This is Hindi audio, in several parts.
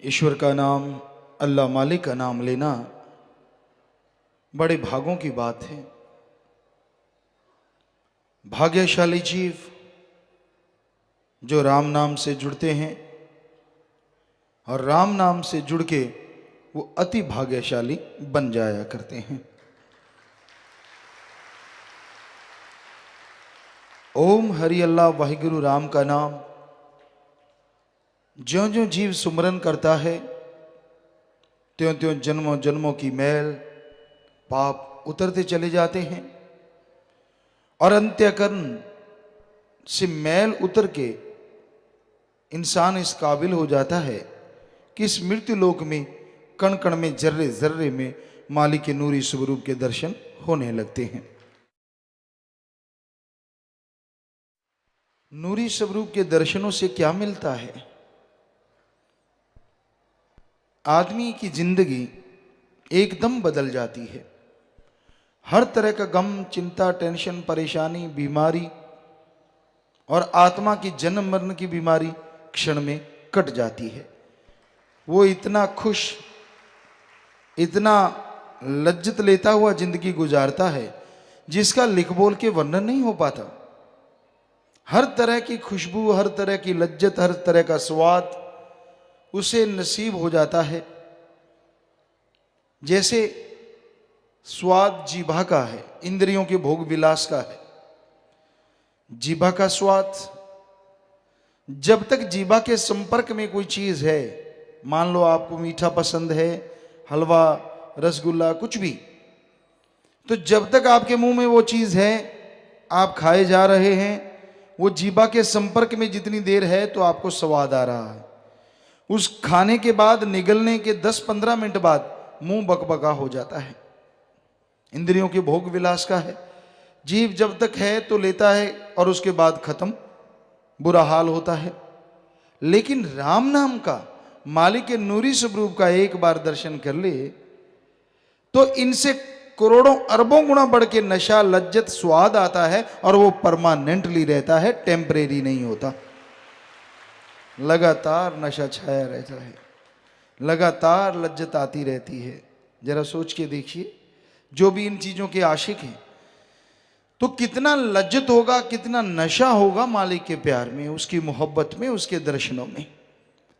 ईश्वर का नाम, अल्लाह मालिक का नाम लेना बड़े भागों की बात है। भाग्यशाली जीव जो राम नाम से जुड़ते हैं और राम नाम से जुड़ के वो अति भाग्यशाली बन जाया करते हैं। ओम हरि अल्लाह वाहिगुरु राम का नाम ज्यों ज्यों जीव सुमरन करता है त्यों त्यों जन्मों जन्मों की मैल पाप उतरते चले जाते हैं और अंत्यकरण से मैल उतर के इंसान इस काबिल हो जाता है कि इस मृत्यु लोक में कण कण में जर्रे जर्रे में मालिक के नूरी स्वरूप के दर्शन होने लगते हैं। नूरी स्वरूप के दर्शनों से क्या मिलता है? आदमी की जिंदगी एकदम बदल जाती है। हर तरह का गम, चिंता, टेंशन, परेशानी, बीमारी और आत्मा की जन्म मरण की बीमारी क्षण में कट जाती है। वो इतना खुश, इतना लज्जत लेता हुआ जिंदगी गुजारता है जिसका लिख बोल के वर्णन नहीं हो पाता। हर तरह की खुशबू, हर तरह की लज्जत, हर तरह का स्वाद उसे नसीब हो जाता है। जैसे स्वाद जीभा का है, इंद्रियों के भोग विलास का है। जीभा का स्वाद, जब तक जीभा के संपर्क में कोई चीज है, मान लो आपको मीठा पसंद है, हलवा, रसगुल्ला, कुछ भी, तो जब तक आपके मुंह में वो चीज है, आप खाए जा रहे हैं, वो जीभा के संपर्क में जितनी देर है तो आपको स्वाद आ रहा है। उस खाने के बाद निगलने के 10-15 मिनट बाद मुंह बकबका हो जाता है। इंद्रियों के भोग विलास का है। जीव जब तक है तो लेता है और उसके बाद खत्म, बुरा हाल होता है। लेकिन राम नाम का, मालिक के नूरी स्वरूप का एक बार दर्शन कर ले तो इनसे करोड़ों अरबों गुना बढ़ के नशा, लज्जत, स्वाद आता है और वो परमानेंटली रहता है, टेम्परेरी नहीं होता। लगातार नशा छाया रहता है, लगातार लज्जत आती रहती है। जरा सोच के देखिए, जो भी इन चीजों के आशिक हैं तो कितना लज्जत होगा, कितना नशा होगा मालिक के प्यार में, उसकी मोहब्बत में, उसके दर्शनों में।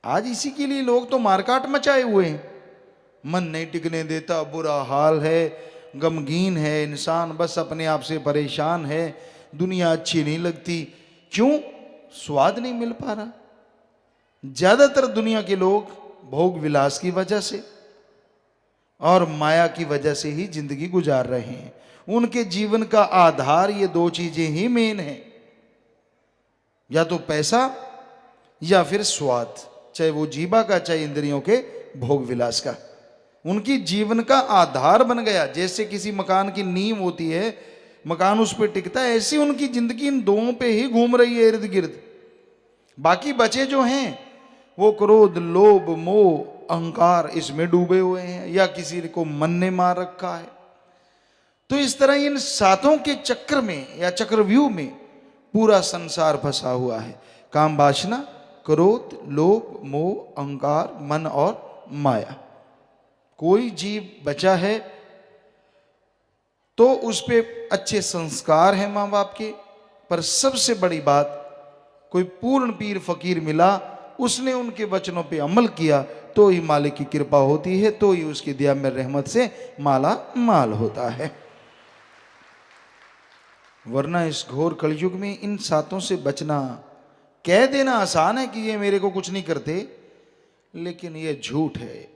आज इसी के लिए लोग तो मारकाट मचाए हुए हैं। मन नहीं टिकने देता, बुरा हाल है, गमगीन है इंसान, बस अपने आप से परेशान है, दुनिया अच्छी नहीं लगती। क्यों? स्वाद नहीं मिल पा रहा। ज्यादातर दुनिया के लोग भोग विलास की वजह से और माया की वजह से ही जिंदगी गुजार रहे हैं। उनके जीवन का आधार ये दो चीजें ही मेन है, या तो पैसा या फिर स्वाद, चाहे वो जीवा का, चाहे इंद्रियों के भोग विलास का। उनकी जीवन का आधार बन गया। जैसे किसी मकान की नींव होती है, मकान उस पर टिकता है, ऐसी उनकी जिंदगी इन दोनों पे ही घूम रही है इर्द गिर्द। बाकी बचे जो हैं वो क्रोध, लोभ, मोह, अहंकार इसमें डूबे हुए हैं, या किसी को मन ने मार रखा है। तो इस तरह इन सातों के चक्र में या चक्रव्यूह में पूरा संसार फंसा हुआ है। काम, वासना, क्रोध, लोभ, मोह, अहंकार, मन और माया। कोई जीव बचा है तो उस पे अच्छे संस्कार हैं मां बाप के, पर सबसे बड़ी बात, कोई पूर्ण पीर फकीर मिला, उसने उनके वचनों पे अमल किया तो ही मालिक की कृपा होती है, तो ही उसकी दिया में रहमत से माला माल होता है। वरना इस घोर कलयुग में इन सातों से बचना, कह देना आसान है कि ये मेरे को कुछ नहीं करते, लेकिन ये झूठ है।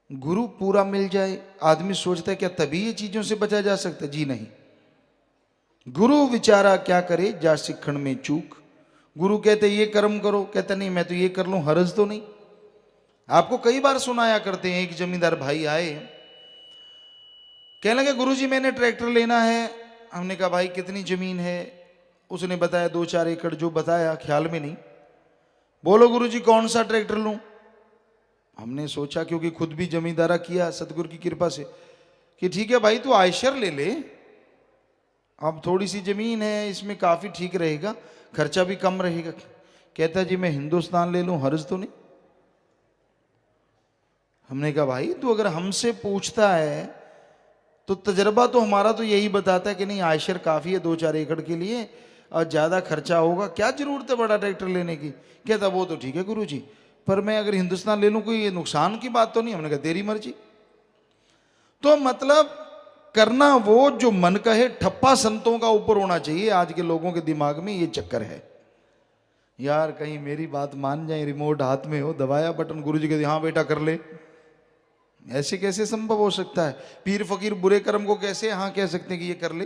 गुरु पूरा मिल जाए, आदमी सोचता है क्या तभी ये चीजों से बचा जा सकता है? जी नहीं। गुरु विचारा क्या करे, जा सिखण में चूक। गुरु कहते ये कर्म करो, कहते नहीं मैं तो ये कर लूं, हर्ज तो नहीं। आपको कई बार सुनाया करते हैं, एक जमींदार भाई आए, कहने लगे गुरुजी मैंने ट्रैक्टर लेना है। हमने कहा भाई कितनी जमीन है? उसने बताया 2-4 एकड़, जो बताया ख्याल में नहीं। बोलो गुरुजी कौन सा ट्रैक्टर लूं? हमने सोचा, क्योंकि खुद भी जमींदारा किया सतगुरु की कृपा से, कि ठीक है भाई तू आयशर ले ले, अब थोड़ी सी जमीन है, इसमें काफी ठीक रहेगा, खर्चा भी कम रहेगा। कहता जी मैं हिंदुस्तान ले लूं, हर्ज तो नहीं? हमने कहा भाई तू अगर हमसे पूछता है तो तजर्बा तो हमारा तो यही बताता है कि नहीं आयशर काफ़ी है 2-4 एकड़ के लिए, और ज़्यादा खर्चा होगा, क्या जरूरत है बड़ा ट्रैक्टर लेने की। कहता वो तो ठीक है गुरुजी, पर मैं अगर हिंदुस्तान ले लूँ कोई ये नुकसान की बात तो नहीं। हमने कहा तेरी मर्जी। तो मतलब करना वो जो मन कहे, ठप्पा संतों का ऊपर होना चाहिए। आज के लोगों के दिमाग में ये चक्कर है, यार कहीं मेरी बात मान जाए, रिमोट हाथ में हो, दबाया बटन, गुरुजी कहते हाँ बेटा कर ले। ऐसे कैसे संभव हो सकता है? पीर फकीर बुरे कर्म को कैसे हाँ कह सकते हैं कि ये कर ले?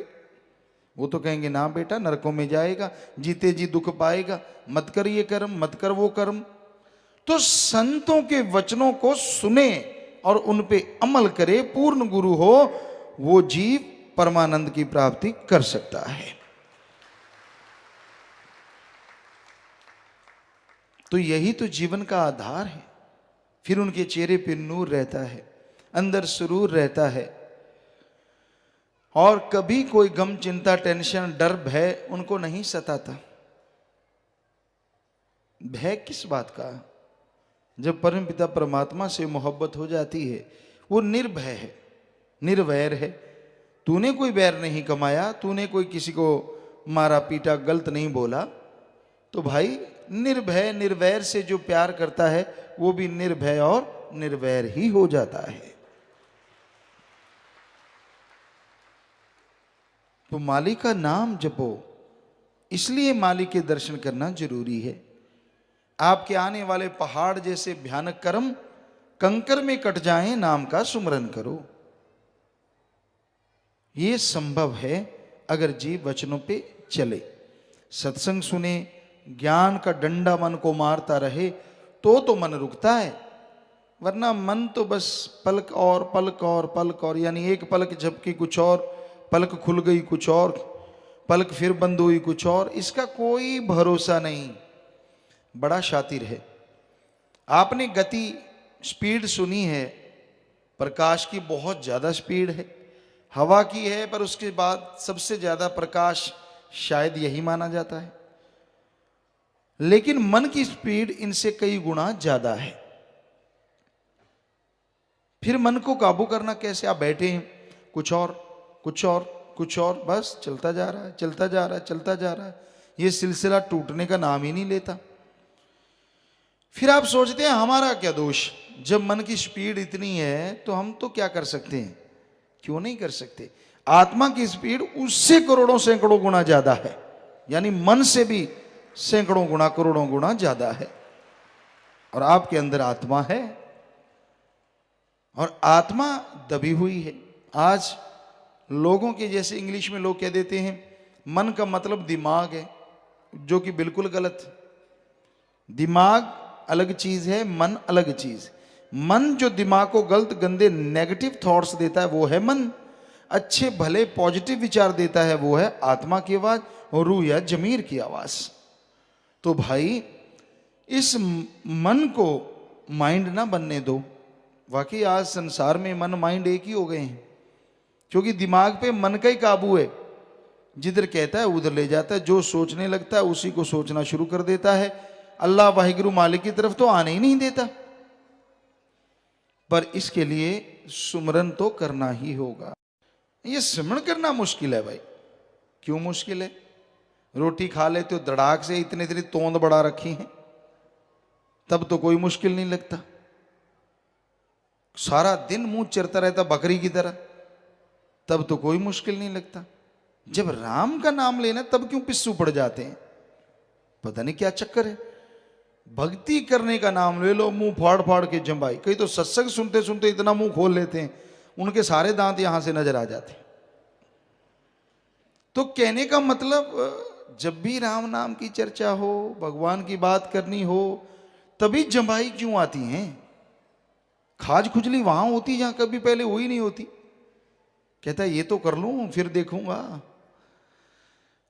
वो तो कहेंगे ना बेटा नरकों में जाएगा, जीते जी दुख पाएगा, मत कर ये कर्म, मत कर वो कर्म। तो संतों के वचनों को सुने और उन पे अमल करे, पूर्ण गुरु हो, वो जीव परमानंद की प्राप्ति कर सकता है। तो यही तो जीवन का आधार है। फिर उनके चेहरे पे नूर रहता है, अंदर सुरूर रहता है, और कभी कोई गम चिंता टेंशन डर भय उनको नहीं सताता। भय किस बात का? जब परमपिता परमात्मा से मोहब्बत हो जाती है, वो निर्भय है, निर्वैर है। तूने कोई वैर नहीं कमाया, तूने कोई किसी को मारा पीटा गलत नहीं बोला, तो भाई निर्भय निर्वैर से जो प्यार करता है वो भी निर्भय और निर्वैर ही हो जाता है। तो मालिक का नाम जपो, इसलिए मालिक के दर्शन करना जरूरी है। आपके आने वाले पहाड़ जैसे भयानक कर्म कंकर में कट जाएं, नाम का सुमरन करो। ये संभव है अगर जीव वचनों पे चले, सत्संग सुने, ज्ञान का डंडा मन को मारता रहे तो मन रुकता है। वरना मन तो बस पलक और पलक और पलक और, यानी एक पलक झपकी कुछ और, पलक खुल गई कुछ और, पलक फिर बंद हुई कुछ और, इसका कोई भरोसा नहीं। बड़ा शातिर है। आपने गति स्पीड सुनी है, प्रकाश की बहुत ज्यादा स्पीड है, हवा की है, पर उसके बाद सबसे ज्यादा प्रकाश शायद यही माना जाता है। लेकिन मन की स्पीड इनसे कई गुना ज्यादा है। फिर मन को काबू करना कैसे? आप बैठे हैं, कुछ और कुछ और कुछ और, बस चलता जा रहा है, चलता जा रहा है, चलता जा रहा है, ये सिलसिला टूटने का नाम ही नहीं लेता। फिर आप सोचते हैं हमारा क्या दोष, जब मन की स्पीड इतनी है तो हम तो क्या कर सकते हैं? क्यों नहीं कर सकते? आत्मा की स्पीड उससे करोड़ों सैकड़ों गुना ज्यादा है, यानी मन से भी सैकड़ों गुना करोड़ों गुना ज्यादा है। और आपके अंदर आत्मा है, और आत्मा दबी हुई है। आज लोगों के जैसे इंग्लिश में लोग कह देते हैं मन का मतलब दिमाग है, जो कि बिल्कुल गलत। दिमाग अलग चीज है, मन अलग चीज। मन जो दिमाग को गलत गंदे नेगेटिव थॉट्स देता है वो है मन, अच्छे भले पॉजिटिव विचार देता है वो है आत्मा की आवाज और रूह या जमीर की आवाज। तो भाई इस मन को माइंड ना बनने दो। वाकई आज संसार में मन माइंड एक ही हो गए हैं, क्योंकि दिमाग पे मन का ही काबू है। जिधर कहता है उधर ले जाता है, जो सोचने लगता है उसी को सोचना शुरू कर देता है। अल्लाह वाहिगुरु मालिक की तरफ तो आने ही नहीं देता। पर इसके लिए सुमरन तो करना ही होगा। ये सिमरन करना मुश्किल है भाई। क्यों मुश्किल है? रोटी खा लेते हो धड़ाक से, इतनी इतनी तोंद बढ़ा रखी है, तब तो कोई मुश्किल नहीं लगता। सारा दिन मुंह चरता रहता बकरी की तरह, तब तो कोई मुश्किल नहीं लगता। जब राम का नाम लेना तब क्यों पिस्सू पड़ जाते हैं? पता नहीं क्या चक्कर है। भक्ति करने का नाम ले लो, मुंह फाड़ फाड़ के जंबाई। कई तो सत्संग सुनते सुनते इतना मुंह खोल लेते हैं उनके सारे दांत यहां से नजर आ जाते हैं। तो कहने का मतलब जब भी राम नाम की चर्चा हो, भगवान की बात करनी हो, तभी जंबाई क्यों आती हैं? खाज खुजली वहां होती जहां कभी पहले हुई नहीं होती। कहता है ये तो कर लूं फिर देखूंगा।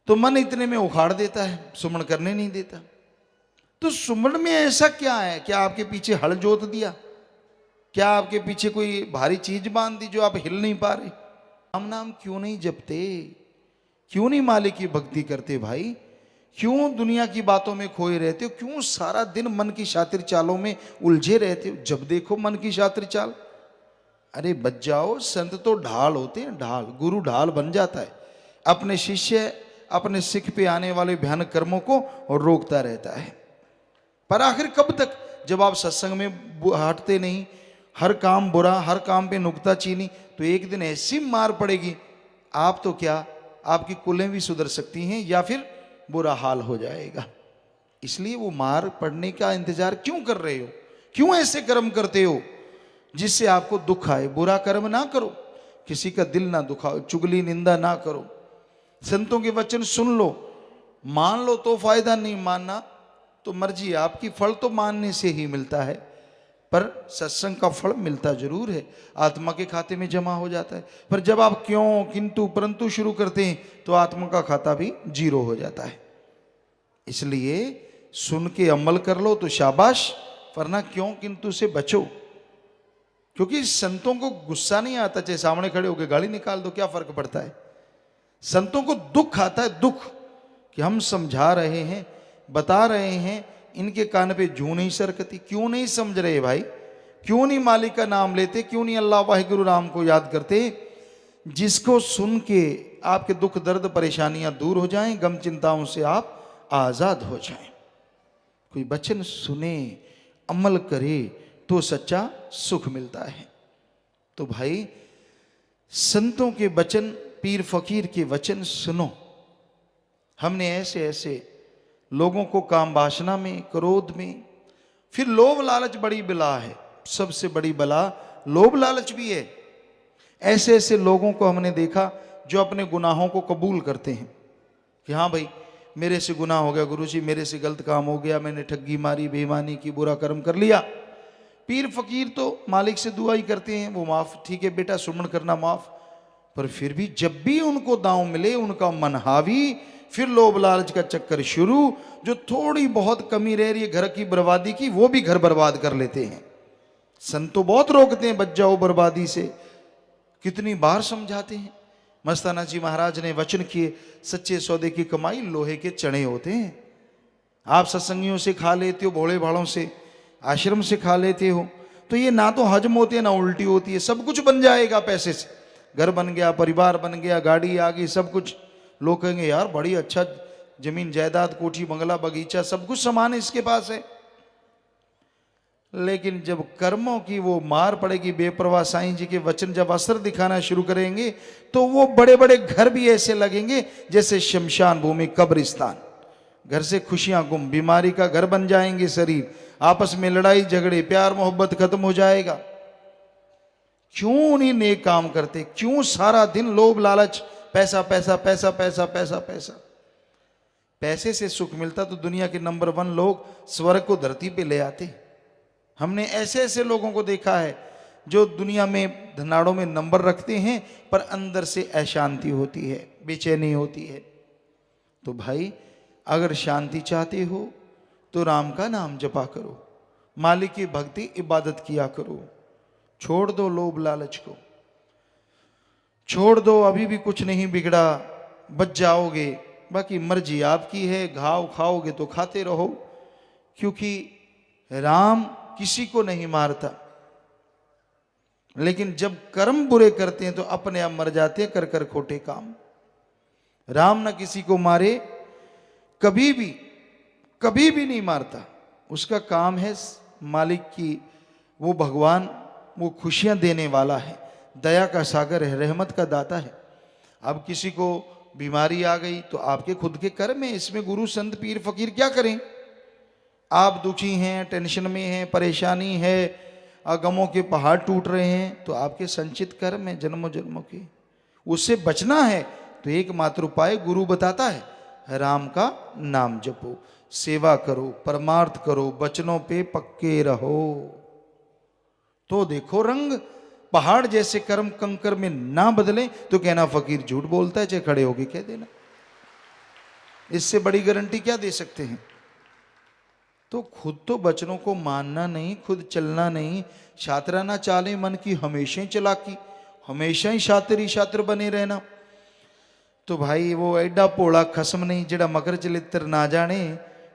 तो मन इतने में उखाड़ देता है, सुमरण करने नहीं देता। तो सुमरण में ऐसा क्या है? क्या आपके पीछे हल जोत दिया? क्या आपके पीछे कोई भारी चीज बांध दी जो आप हिल नहीं पा रहे? राम नाम क्यों नहीं जपते? क्यों नहीं मालिक की भक्ति करते भाई? क्यों दुनिया की बातों में खोए रहते हो? क्यों सारा दिन मन की शातिर चालों में उलझे रहते हो? जब देखो मन की शातिर चाल। अरे बच जाओ, संत तो ढाल होते हैं, ढाल। गुरु ढाल बन जाता है, अपने शिष्य अपने सिख पे आने वाले भयानक कर्मों को रोकता रहता है। पर आखिर कब तक? जब आप सत्संग में हटते नहीं, हर काम बुरा, हर काम पे नुक्ताचीनी, तो एक दिन ऐसी मार पड़ेगी, आप तो क्या, आपकी कुलें भी सुधर सकती हैं या फिर बुरा हाल हो जाएगा। इसलिए वो मार पड़ने का इंतजार क्यों कर रहे हो? क्यों ऐसे कर्म करते हो जिससे आपको दुख आए? बुरा कर्म ना करो, किसी का दिल ना दुखाओ, चुगली निंदा ना करो, संतों के वचन सुन लो, मान लो तो फायदा, नहीं मानना तो मर्जी आपकी। फल तो मानने से ही मिलता है, पर सत्संग का फल मिलता जरूर है, आत्मा के खाते में जमा हो जाता है। पर जब आप क्यों, किंतु, परंतु शुरू करते हैं तो आत्मा का खाता भी जीरो हो जाता है। इसलिए सुन के अमल कर लो तो शाबाश, वरना क्यों किंतु से बचो। क्योंकि संतों को गुस्सा नहीं आता, चाहे सामने खड़े होकर गाली निकाल दो, क्या फर्क पड़ता है? संतों को दुख आता है, दुख कि हम समझा रहे हैं, बता रहे हैं, इनके कान पे जूं नहीं सरकती। क्यों नहीं समझ रहे भाई? क्यों नहीं मालिक का नाम लेते? क्यों नहीं अल्लाह वाहिगुरु राम को याद करते? जिसको सुन के आपके दुख दर्द परेशानियां दूर हो जाएं, गम चिंताओं से आप आजाद हो जाएं। कोई वचन सुने, अमल करे तो सच्चा सुख मिलता है। तो भाई संतों के वचन, पीर फकीर के वचन सुनो। हमने ऐसे ऐसे लोगों को काम वासना में, क्रोध में, फिर लोभ लालच बड़ी बला है, सबसे बड़ी बला लोभ लालच भी है। ऐसे ऐसे लोगों को हमने देखा जो अपने गुनाहों को कबूल करते हैं कि हाँ भाई मेरे से गुनाह हो गया, गुरुजी मेरे से गलत काम हो गया, मैंने ठगी मारी, बेईमानी की, बुरा कर्म कर लिया। पीर फकीर तो मालिक से दुआ ही करते हैं, वो माफ, ठीक है बेटा सुमन करना माफ। पर फिर भी जब भी उनको दांव मिले, उनका मन हावी, फिर लोभ लालच का चक्कर शुरू। जो थोड़ी बहुत कमी रह रही है घर की बर्बादी की, वो भी घर बर्बाद कर लेते हैं। संत तो बहुत रोकते हैं, बच जाओ बर्बादी से, कितनी बार समझाते हैं। मस्ताना जी महाराज ने वचन किए, सच्चे सौदे की कमाई लोहे के चने होते हैं। आप सत्संगियों से खा लेते हो, भोले भाड़ों से, आश्रम से खा लेते हो, तो ये ना तो हजम होती है ना उल्टी होती है। सब कुछ बन जाएगा पैसे से, घर बन गया, परिवार बन गया, गाड़ी आ गई, सब कुछ। लोग कहेंगे यार बड़ी अच्छा जमीन जायदाद, कोठी बंगला बगीचा, सब कुछ सामान इसके पास है। लेकिन जब कर्मों की वो मार पड़ेगी, बेपरवाह साईं जी के वचन जब असर दिखाना शुरू करेंगे, तो वो बड़े बड़े घर भी ऐसे लगेंगे जैसे शमशान भूमि, कब्रिस्तान। घर से खुशियां गुम, बीमारी का घर बन जाएंगे शरीर, आपस में लड़ाई झगड़े, प्यार मोहब्बत खत्म हो जाएगा। क्यों नहीं नेक काम करते? क्यों सारा दिन लोभ लालच, पैसा पैसा पैसा पैसा पैसा पैसा? पैसे से सुख मिलता तो दुनिया के नंबर 1 लोग स्वर्ग को धरती पे ले आते। हमने ऐसे ऐसे लोगों को देखा है जो दुनिया में धनाड़ों में नंबर रखते हैं, पर अंदर से अशांति होती है, बेचैनी होती है। तो भाई अगर शांति चाहते हो तो राम का नाम जपा करो, मालिक की भक्ति इबादत किया करो, छोड़ दो लोभ लालच को, छोड़ दो। अभी भी कुछ नहीं बिगड़ा, बच जाओगे। बाकी मर्जी आपकी है, घाव खाओगे तो खाते रहो, क्योंकि राम किसी को नहीं मारता। लेकिन जब कर्म बुरे करते हैं तो अपने आप मर जाते हैं, कर कर खोटे काम। राम ना किसी को मारे, कभी भी नहीं मारता। उसका काम है मालिक की, वो भगवान, वो खुशियां देने वाला है, दया का सागर है, रहमत का दाता है। अब किसी को बीमारी आ गई तो आपके खुद के कर्म है, इसमें गुरु संत पीर फकीर क्या करें? आप दुखी हैं, टेंशन में हैं, परेशानी है, गमों के पहाड़ टूट रहे हैं, तो आपके संचित कर्म है जन्मों जन्मों के। उससे बचना है तो एकमात्र उपाय गुरु बताता है, राम का नाम जपो, सेवा करो, परमार्थ करो, वचनों पे पक्के रहो, तो देखो रंग। पहाड़ जैसे कर्म कंकर में ना बदले तो कहना फकीर झूठ बोलता है, चाहे खड़े होके कह देना। इससे बड़ी गारंटी क्या दे सकते हैं? तो खुद तो वचनों को मानना नहीं, खुद चलना नहीं, शात्रा चाले मन की हमेशा ही चलाकी, हमेशा ही शातिर बने रहना। तो भाई वो एडा भोला खसम नहीं ਜਿਹੜਾ मकर चलित्र ना जाने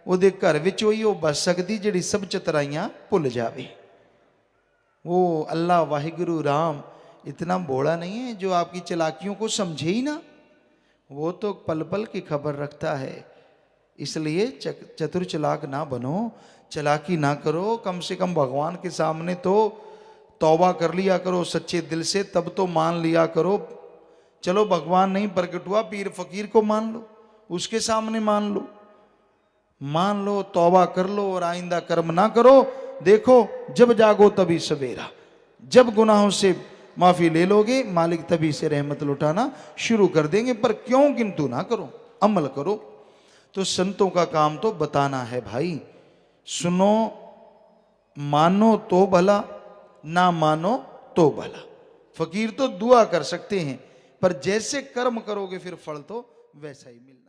ਉਹਦੇ घर ਵਿੱਚ ਉਹੀ ਉਹ बस सकती ਜਿਹੜੀ सब चतराइयां भुल जावे। वो अल्लाह वाहिगुरु राम इतना भोला नहीं है जो आपकी चालाकियों को समझे ही ना। वो तो पल पल की खबर रखता है। इसलिए चतुर चालाक ना बनो, चालाकी ना करो। कम से कम भगवान के सामने तो तौबा कर लिया करो सच्चे दिल से, तब तो मान लिया करो। चलो भगवान नहीं प्रकट हुआ, पीर फकीर को मान लो, उसके सामने मान लो, तौबा कर लो और आइंदा कर्म ना करो। देखो जब जागो तभी सवेरा, जब गुनाहों से माफी ले लोगे मालिक तभी से रहमत लुटाना शुरू कर देंगे। पर क्यों किंतु ना करो, अमल करो। तो संतों का काम तो बताना है भाई। सुनो, मानो तो भला, ना मानो तो भला। फकीर तो दुआ कर सकते हैं, पर जैसे कर्म करोगे फिर फल तो वैसा ही मिलेगा।